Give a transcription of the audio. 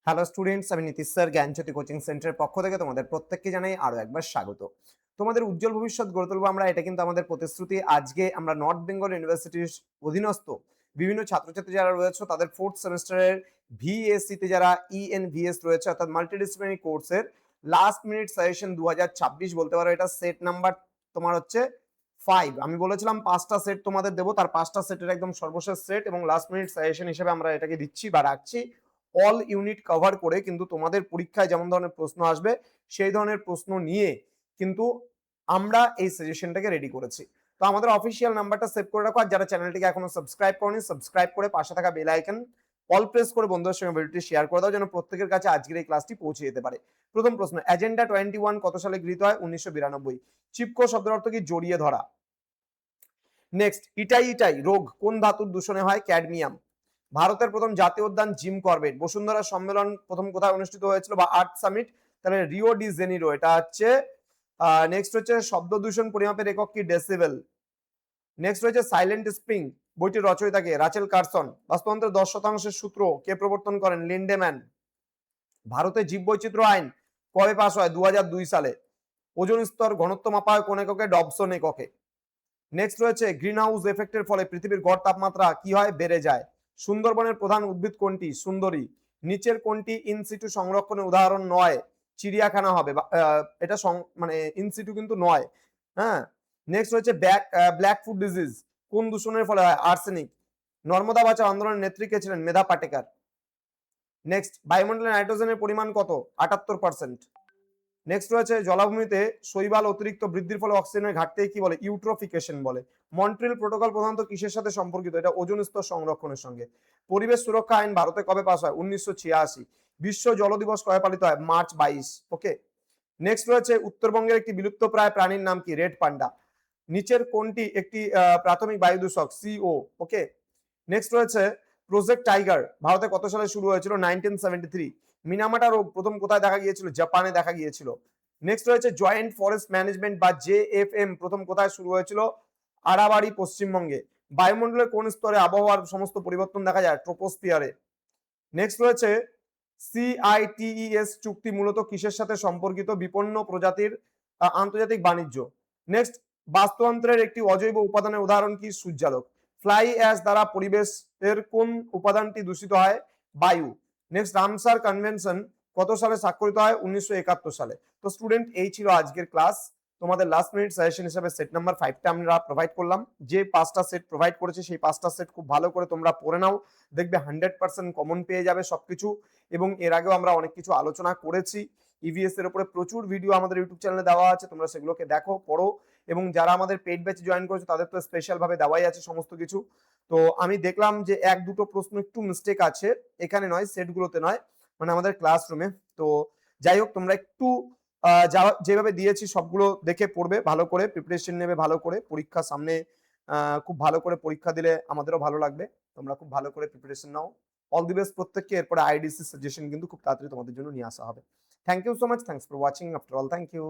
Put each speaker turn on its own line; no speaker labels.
Hello students, আমি Nitish sir জ্ঞানজ্যোতি coaching সেন্টারের পক্ষ থেকে তোমাদের প্রত্যেককে জানাই আরো একবার স্বাগত। তোমাদের উজ্জ্বল ভবিষ্যৎ গড়ে তুলবো আমরা, এটা কিন্তু আমাদের প্রতিশ্রুতি। আজকে আমরা নর্থ বেঙ্গল ইউনিভার্সিটির অধীনস্থ বিভিন্ন ছাত্রছাত্রী যারা রয়েছে তাদের ফোর্থ সেমিস্টারের ভিএসসি তে যারা ইএনভিএস রয়েছে অর্থাৎ মাল্টিডিসিপ্লিনারি কোর্সের লাস্ট মিনিট সাজেশন 2026 বলতে পারো। এটা সেট নাম্বার তোমার হচ্ছে 5। আমি বলেছিলাম 5টা সেট তোমাদের দেবো, তার 5টা সেটের একদম সর্বশেষ সেট এবং লাস্ট মিনিট সাজেশন হিসেবে আমরা এটাকে দিচ্ছি বা রাখছি। অল ইউনিট কভার করে কিন্তু তোমাদের পরীক্ষায় যেমন ধরনের প্রশ্ন আসবে সেই ধরনের প্রশ্ন নিয়ে কিন্তু আমরা এই সাজেশনটাকে রেডি করেছি। তো আমাদের অফিসিয়াল নাম্বারটা সেভ করে রাখো, আর যারা চ্যানেলটিকে এখনো সাবস্ক্রাইব করনি সাবস্ক্রাইব করে পাশে থাকা বেল আইকন অল প্রেস করে বন্ধুদের সঙ্গে ভিডিওটি শেয়ার করে দাও যেন প্রত্যেকের কাছে আজকের এই ক্লাসটি পৌঁছে যেতে পারে। প্রথম প্রশ্ন, এজেন্ডা 21 কত সালে গৃহীত হয়? 1992। চিপকো শব্দের অর্থ কি? জড়িয়ে ধরা। নেক্সট, ইটাই ইটাই রোগ কোন ধাতুর দূষণে হয়? ক্যাডমিয়াম। ভারতের প্রথম জাতীয় উদ্যান জিম করবেট। বসুন্ধরা সম্মেলন প্রথম কোথায় অনুষ্ঠিত হয়েছিল বা আর্থ সামিট? তাহলে রিও ডি জেনিরো এটা হচ্ছে। নেক্সট হচ্ছে শব্দ দূষণ পরিমাপের একক কি? ডেসিবেল। নেক্সট হচ্ছে সাইলেন্ট স্প্রিং বইটির রচয়িতা কে? Rachel Carson. বাস্তুতন্ত্রের 10% সূত্র কে প্রবর্তন করেন? লিন্ডেম্যান। ভারতের জীববৈচিত্র্য আইন কবে পাস হয়? 2002 সালে। ওজোন স্তর ঘনত্ব মাপা হয় কোন এককে? ডবসন এককে। নেক্সট রয়েছে গ্রিন হাউস এফেক্টের ফলে পৃথিবীর গড় তাপমাত্রা কি হয়? বেড়ে যায়। সুন্দরবনের প্রধান উদ্ভিদ কোনটি? সুন্দরী। নিচের কোনটি ইনসিটু সংরক্ষণের উদাহরণ নয়? চিড়িয়াখানা হবে, এটা মানে ইনসিটু কিন্তু নয়। হ্যাঁ। নেক্সট হচ্ছে ব্ল্যাক ফুড ডিজিজ কোন দূষণের ফলে হয়? আর্সেনিক। নর্মদা বাঁচাও আন্দোলনের নেত্রী কে ছিলেন? মেধা পাটেকার। নেক্সট, বায়ুমণ্ডলে নাইট্রোজেনের পরিমাণ কত? 78%। নেক্সট রয়েছে জলাভূমিতে শৈবাল অতিরিক্ত বৃদ্ধির ফলে অক্সিজেনের ঘাটতি কি বলে? ইউট্রোফিকেশন বলে। মন্ট্রিয়াল প্রোটোকল প্রধানত কিসের সাথে সম্পর্কিত? এটা ওজোন স্তর সংরক্ষণের সঙ্গে। পরিবেশ সুরক্ষা আইন ভারতে কবে পাস হয়? 1986। বিশ্ব জল দিবস কবে পালিত হয়? মার্চ 22। ওকে। নেক্সট রয়েছে উত্তরবঙ্গের একটি বিলুপ্ত প্রায় প্রাণীর নাম কি? Red panda. নিচের কোনটি একটি প্রাথমিক বায়ু দূষক? সিও। ওকে। নেক্সট রয়েছে প্রজেক্ট টাইগার ভারতে কত সালে শুরু হয়েছিল? 1973। মিনামাটা রোগ প্রথম কোথায় দেখা গিয়েছিল? জাপানে দেখা গিয়েছিল। নেক্সট রয়েছে জয়েন্ট ফরেস্ট ম্যানেজমেন্ট বা জেএফএম প্রথম কোথায় শুরু হয়েছিল? আড়াবাড়ি, পশ্চিমবঙ্গে। বায়ুমণ্ডলের কোন স্তরে আবহাওয়ার সমস্ত পরিবর্তন দেখা যায়? ট্রোপোস্ফিয়ারে। নেক্সট রয়েছে সিআইটিইএস চুক্তি মূলত কিসের সাথে সম্পর্কিত? বিপন্ন প্রজাতির আন্তর্জাতিক বাণিজ্য। নেক্সট, বাস্তুতন্ত্রের একটি অজৈব উপাদানের উদাহরণ কি? সূর্যালোক। ফ্লাই অ্যাশ দ্বারা পরিবেশের কোন উপাদানটি দূষিত হয়? বায়ু। নেক্সট, রামসার কনভেনশন কত সালে স্বাক্ষরিত হয়? 1971 সালে। তো স্টুডেন্ট, এই ছিল আজকের ক্লাস। তোমাদের লাস্ট মিনিট সাজেশন হিসেবে সেট নাম্বার 5টা আমরা প্রোভাইড করলাম। যে 5টা সেট প্রোভাইড করেছে সেই 5টা সেট খুব ভালো করে তোমরা পড়ে নাও, দেখবে 100% কমন পেয়ে যাবে সবকিছু। এবং এর আগেও আমরা অনেক কিছু আলোচনা করেছি। ইভিএস এর উপরে প্রচুর ভিডিও আমাদের ইউটিউব চ্যানেলে দেওয়া আছে, তোমরা সেগুলোকে দেখো, পড়ো। এবং যারা আমাদের পেইড ব্যাচে জয়েন করেছে তাদের তো স্পেশাল ভাবে দেওয়াই আছে সমস্ত কিছু। তো আমি দেখলাম যে এক দুটো প্রশ্ন একটু মিস্টেক আছে, এখানে নয়, সেটগুলোতে নয়, মানে আমাদের ক্লাসরুমে। তো যাই হোক, তোমরা একটু যেভাবে দিয়েছি সবগুলো দেখে পড়বে, ভালো করে প্রিপারেশন নেবে, ভালো করে পরীক্ষা সামনে খুব ভালো করে পরীক্ষা দিলে আমাদেরও ভালো লাগবে। তোমরা খুব ভালো করে preparation now. All the best প্রত্যেককে। এরপরে আইডিসি সাজেশন কিন্তু খুব তাড়াতাড়ি তোমাদের জন্য নিয়ে আসা হবে। Thank you so much. Thanks for watching. After all, thank you.